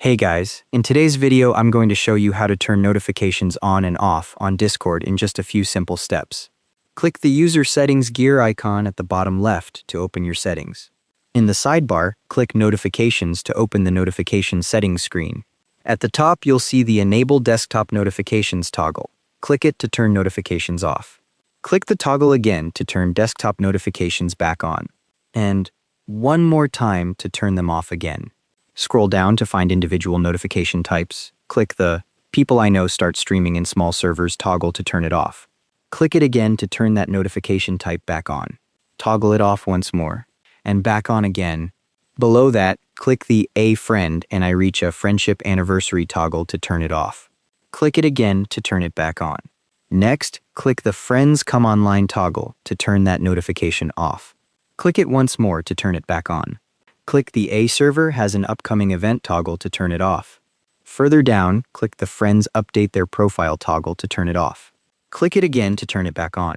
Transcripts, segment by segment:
Hey guys, in today's video I'm going to show you how to turn notifications on and off on Discord in just a few simple steps. Click the user settings gear icon at the bottom left to open your settings. In the sidebar, click notifications to open the notification settings screen. At the top you'll see the enable desktop notifications toggle. Click it to turn notifications off. Click the toggle again to turn desktop notifications back on. And one more time to turn them off again. Scroll down to find individual notification types. Click the People I Know Start Streaming in Small Servers toggle to turn it off. Click it again to turn that notification type back on. Toggle it off once more, and back on again. Below that, click the A Friend and I Reach a Friendship Anniversary toggle to turn it off. Click it again to turn it back on. Next, click the Friends Come Online toggle to turn that notification off. Click it once more to turn it back on. Click the A Server Has an Upcoming Event toggle to turn it off. Further down, click the Friends Update Their Profile toggle to turn it off. Click it again to turn it back on.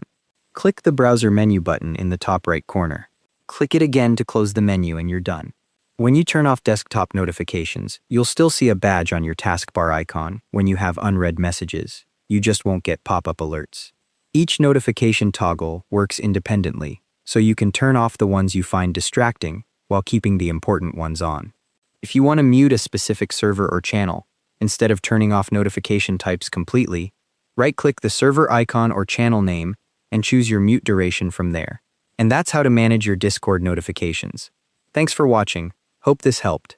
Click the Browser menu button in the top right corner. Click it again to close the menu and you're done. When you turn off desktop notifications, you'll still see a badge on your taskbar icon when you have unread messages. You just won't get pop-up alerts. Each notification toggle works independently, so you can turn off the ones you find distracting while keeping the important ones on. If you want to mute a specific server or channel, instead of turning off notification types completely, right-click the server icon or channel name and choose your mute duration from there. And that's how to manage your Discord notifications. Thanks for watching. Hope this helped.